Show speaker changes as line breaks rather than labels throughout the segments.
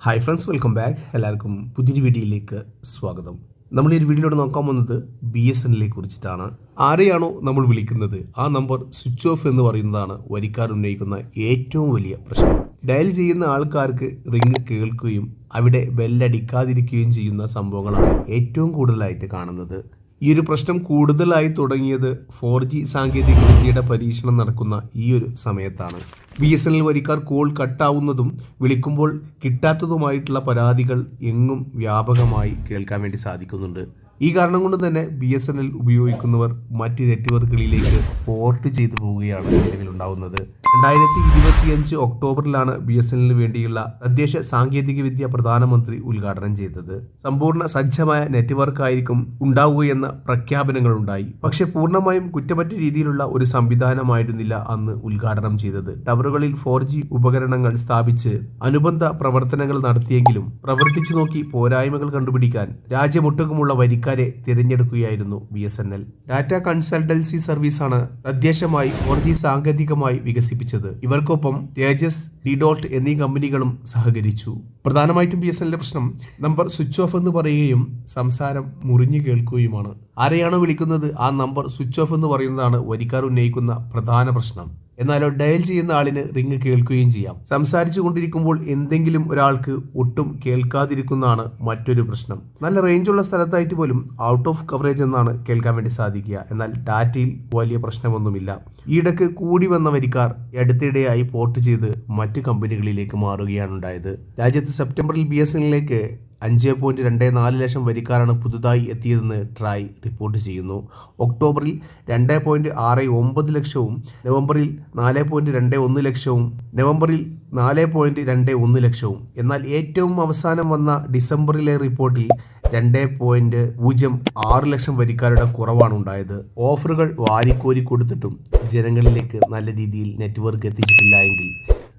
Hi friends, welcome back. എല്ലാവർക്കും പുതിയൊരു വീഡിയോയിലേക്ക് സ്വാഗതം. നമ്മൾ ഈ ഒരു വീഡിയോയിലൂടെ നോക്കാൻ പോകുന്നത് BSNL കുറിച്ചിട്ടാണ്. ആരെയാണോ നമ്മൾ വിളിക്കുന്നത് ആ നമ്പർ സ്വിച്ച് ഓഫ് എന്ന് പറയുന്നതാണ് വരിക്കാർ ഉന്നയിക്കുന്ന ഏറ്റവും വലിയ പ്രശ്നം. ഡയൽ ചെയ്യുന്ന ആൾക്കാർക്ക് റിംഗ് കേൾക്കുകയും അവിടെ ബെല്ലടിക്കാതിരിക്കുകയും ചെയ്യുന്ന സംഭവങ്ങളാണ് ഏറ്റവും കൂടുതലായിട്ട് കാണുന്നത്. ഈ ഒരു പ്രശ്നം കൂടുതലായി തുടങ്ങിയത് 4G സാങ്കേതിക വിദ്യയുടെ പരീക്ഷണം നടക്കുന്ന ഈ ഒരു സമയത്താണ്. BSNL വരിക്കാർ കോൾ കട്ടാവുന്നതും വിളിക്കുമ്പോൾ കിട്ടാത്തതുമായിട്ടുള്ള പരാതികൾ എങ്ങും വ്യാപകമായി കേൾക്കാൻ വേണ്ടി സാധിക്കുന്നുണ്ട്. ഈ കാരണം കൊണ്ട് തന്നെ BSNL ഉപയോഗിക്കുന്നവർ മറ്റ് നെറ്റ്വർക്കുകളിലേക്ക് പോർട്ട് ചെയ്തു പോവുകയാണ് നിലവിലുണ്ടാവുന്നത്. 2025 ഒക്ടോബറിലാണ് BSNL വേണ്ടിയുള്ള തദ്ദേശ സാങ്കേതിക വിദ്യ പ്രധാനമന്ത്രി ഉദ്ഘാടനം ചെയ്തത്. സമ്പൂർണ്ണ സജ്ജമായ നെറ്റ്വർക്ക് ആയിരിക്കും ഉണ്ടാവുകയെന്ന പ്രഖ്യാപനങ്ങൾ ഉണ്ടായി. പക്ഷെ പൂർണ്ണമായും കുറ്റമറ്റ രീതിയിലുള്ള ഒരു സംവിധാനമായിരുന്നില്ല അന്ന് ഉദ്ഘാടനം ചെയ്തത്. ടവറുകളിൽ 4G ഉപകരണങ്ങൾ സ്ഥാപിച്ച് അനുബന്ധ പ്രവർത്തനങ്ങൾ നടത്തിയെങ്കിലും പ്രവർത്തിച്ചു നോക്കി പോരായ്മകൾ കണ്ടുപിടിക്കാൻ രാജ്യമൊട്ടുക്കുമുള്ള വരിക്കാരെ തിരഞ്ഞെടുക്കുകയായിരുന്നു BSNL. ഡാറ്റ കൺസൾട്ടൻസി സർവീസാണ് തദ്ദേശമായി 4G സാങ്കേതികമായി വികസിപ്പിച്ചത്. ഇവർക്കൊപ്പം തേജസ്, ഡിഡോൾട്ട് എന്നീ കമ്പനികളും സഹകരിച്ചു. പ്രധാനമായിട്ടും BSNL പ്രശ്നം നമ്പർ സ്വിച്ച് ഓഫ് എന്ന് പറയുകയും സംസാരം മുറിഞ്ഞു കേൾക്കുകയുമാണ്. ആരെയാണോ വിളിക്കുന്നത് ആ നമ്പർ സ്വിച്ച് ഓഫ് എന്ന് പറയുന്നതാണ് വരിക്കാർ ഉന്നയിക്കുന്ന പ്രധാന പ്രശ്നം. എന്നാലോ ഡയൽ ചെയ്യുന്ന ആളിന് റിംഗ് കേൾക്കുകയും ചെയ്യാം. സംസാരിച്ചു കൊണ്ടിരിക്കുമ്പോൾ എന്തെങ്കിലും ഒരാൾക്ക് ഒട്ടും കേൾക്കാതിരിക്കുന്നതാണ് മറ്റൊരു പ്രശ്നം. നല്ല റേഞ്ചുള്ള സ്ഥലത്തായിട്ട് പോലും ഔട്ട് ഓഫ് കവറേജ് എന്നാണ് കേൾക്കാൻ വേണ്ടി സാധിക്കുക. എന്നാൽ ഡാറ്റയിൽ വലിയ പ്രശ്നമൊന്നുമില്ല. ഈയിടക്ക് കൂടി വന്ന വരിക്കാർ അടുത്തിടെയായി പോർട്ട് ചെയ്ത് മറ്റ് കമ്പനികളിലേക്ക് മാറുകയാണ് ഉണ്ടായത്. രാജ്യത്ത് സെപ്റ്റംബറിൽ BSNLിലേക്ക് 5.24 ലക്ഷം വരിക്കാരാണ് പുതുതായി എത്തിയതെന്ന് ട്രായ് റിപ്പോർട്ട് ചെയ്യുന്നു. ഒക്ടോബറിൽ 2.69 ലക്ഷവും നവംബറിൽ 4.21 ലക്ഷവും നവംബറിൽ 4.21 ലക്ഷവും. എന്നാൽ ഏറ്റവും അവസാനം വന്ന ഡിസംബറിലെ റിപ്പോർട്ടിൽ 2.06 ലക്ഷം വരിക്കാരുടെ കുറവാണ് ഉണ്ടായത്. ഓഫറുകൾ വാരിക്കോരി കൊടുത്തിട്ടും ജനങ്ങളിലേക്ക് നല്ല രീതിയിൽ നെറ്റ്വർക്ക് എത്തിച്ചിട്ടില്ല എങ്കിൽ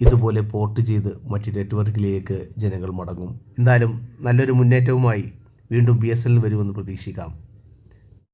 ഇതുപോലെ പോർട്ട് ചെയ്ത് മറ്റ് നെറ്റ്വർക്കിലേക്ക് ജനങ്ങൾ മടങ്ങും. എന്തായാലും നല്ലൊരു മുന്നേറ്റവുമായി വീണ്ടും BSNL വരുമെന്ന് പ്രതീക്ഷിക്കാം.